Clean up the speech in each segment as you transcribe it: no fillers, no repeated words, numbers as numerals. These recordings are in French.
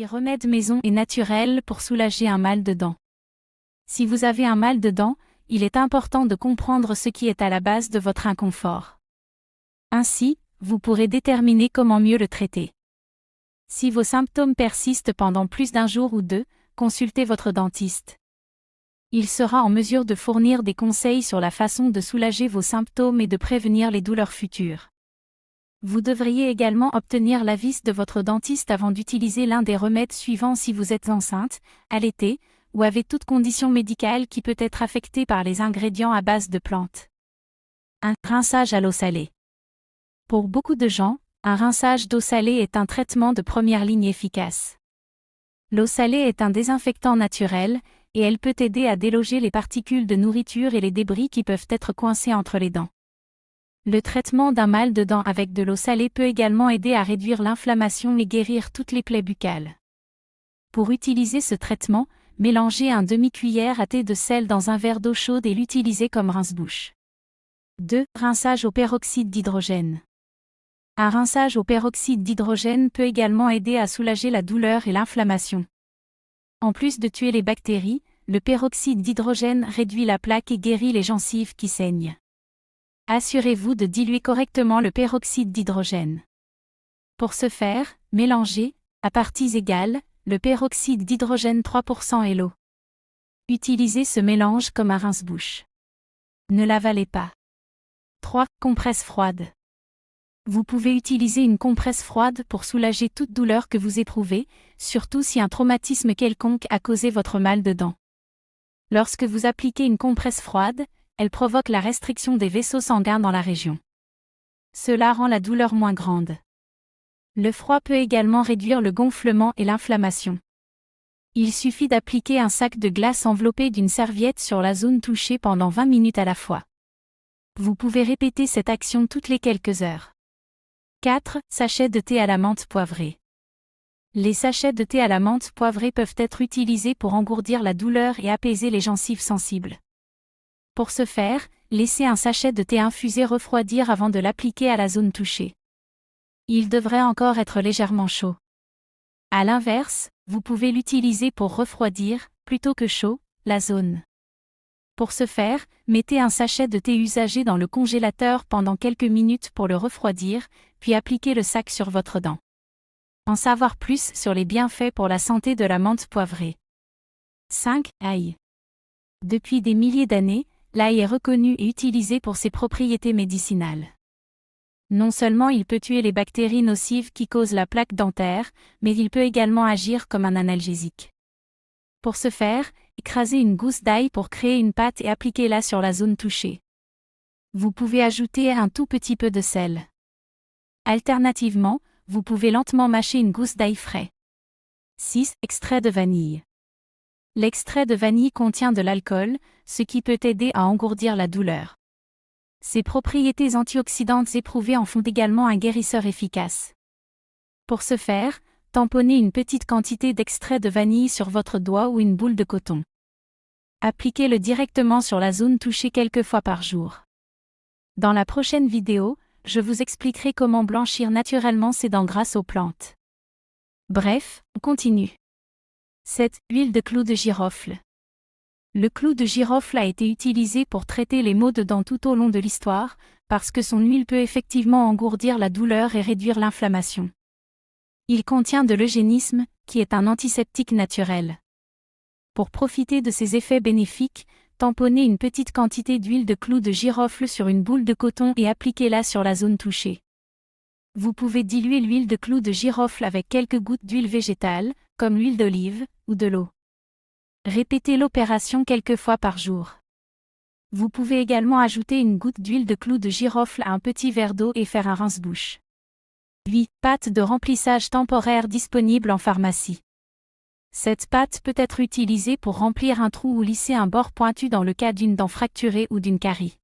Remède maison et naturel pour soulager un mal de dents. Si vous avez un mal de dents, il est important de comprendre ce qui est à la base de votre inconfort. Ainsi, vous pourrez déterminer comment mieux le traiter. Si vos symptômes persistent pendant plus d'un jour ou deux, consultez votre dentiste. Il sera en mesure de fournir des conseils sur la façon de soulager vos symptômes et de prévenir les douleurs futures. Vous devriez également obtenir l'avis de votre dentiste avant d'utiliser l'un des remèdes suivants si vous êtes enceinte, allaitée, ou avez toute condition médicale qui peut être affectée par les ingrédients à base de plantes. Un rinçage à l'eau salée. Pour beaucoup de gens, un rinçage d'eau salée est un traitement de première ligne efficace. L'eau salée est un désinfectant naturel, et elle peut aider à déloger les particules de nourriture et les débris qui peuvent être coincés entre les dents. Le traitement d'un mal de dents avec de l'eau salée peut également aider à réduire l'inflammation et guérir toutes les plaies buccales. Pour utiliser ce traitement, mélangez un demi-cuillère à thé de sel dans un verre d'eau chaude et l'utilisez comme rince-bouche. 2. Rinçage au peroxyde d'hydrogène. Un rinçage au peroxyde d'hydrogène peut également aider à soulager la douleur et l'inflammation. En plus de tuer les bactéries, le peroxyde d'hydrogène réduit la plaque et guérit les gencives qui saignent. Assurez-vous de diluer correctement le peroxyde d'hydrogène. Pour ce faire, mélangez, à parties égales, le peroxyde d'hydrogène 3% et l'eau. Utilisez ce mélange comme un rince-bouche. Ne l'avalez pas. 3. Compresse froide. Vous pouvez utiliser une compresse froide pour soulager toute douleur que vous éprouvez, surtout si un traumatisme quelconque a causé votre mal de dents. Lorsque vous appliquez une compresse froide, elle provoque la restriction des vaisseaux sanguins dans la région. Cela rend la douleur moins grande. Le froid peut également réduire le gonflement et l'inflammation. Il suffit d'appliquer un sac de glace enveloppé d'une serviette sur la zone touchée pendant 20 minutes à la fois. Vous pouvez répéter cette action toutes les quelques heures. 4. Sachets de thé à la menthe poivrée. Les sachets de thé à la menthe poivrée peuvent être utilisés pour engourdir la douleur et apaiser les gencives sensibles. Pour ce faire, laissez un sachet de thé infusé refroidir avant de l'appliquer à la zone touchée. Il devrait encore être légèrement chaud. À l'inverse, vous pouvez l'utiliser pour refroidir, plutôt que chaud, la zone. Pour ce faire, mettez un sachet de thé usagé dans le congélateur pendant quelques minutes pour le refroidir, puis appliquez le sac sur votre dent. En savoir plus sur les bienfaits pour la santé de la menthe poivrée. 5. Ail. Depuis des milliers d'années, l'ail est reconnu et utilisé pour ses propriétés médicinales. Non seulement il peut tuer les bactéries nocives qui causent la plaque dentaire, mais il peut également agir comme un analgésique. Pour ce faire, écrasez une gousse d'ail pour créer une pâte et appliquez-la sur la zone touchée. Vous pouvez ajouter un tout petit peu de sel. Alternativement, vous pouvez lentement mâcher une gousse d'ail frais. 6. Extrait de vanille. L'extrait de vanille contient de l'alcool, ce qui peut aider à engourdir la douleur. Ses propriétés antioxydantes éprouvées en font également un guérisseur efficace. Pour ce faire, tamponnez une petite quantité d'extrait de vanille sur votre doigt ou une boule de coton. Appliquez-le directement sur la zone touchée quelques fois par jour. Dans la prochaine vidéo, je vous expliquerai comment blanchir naturellement ses dents grâce aux plantes. Bref, on continue. 7. Huile de clou de girofle. Le clou de girofle a été utilisé pour traiter les maux de dents tout au long de l'histoire, parce que son huile peut effectivement engourdir la douleur et réduire l'inflammation. Il contient de l'eugénisme, qui est un antiseptique naturel. Pour profiter de ses effets bénéfiques, tamponnez une petite quantité d'huile de clou de girofle sur une boule de coton et appliquez-la sur la zone touchée. Vous pouvez diluer l'huile de clou de girofle avec quelques gouttes d'huile végétale, comme l'huile d'olive, ou de l'eau. Répétez l'opération quelques fois par jour. Vous pouvez également ajouter une goutte d'huile de clou de girofle à un petit verre d'eau et faire un rince-bouche. 8. Pâte de remplissage temporaire disponible en pharmacie. Cette pâte peut être utilisée pour remplir un trou ou lisser un bord pointu dans le cas d'une dent fracturée ou d'une carie.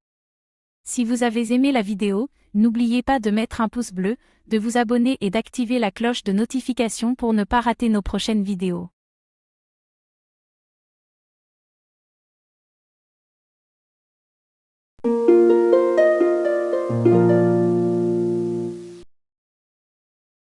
Si vous avez aimé la vidéo, n'oubliez pas de mettre un pouce bleu, de vous abonner et d'activer la cloche de notification pour ne pas rater nos prochaines vidéos.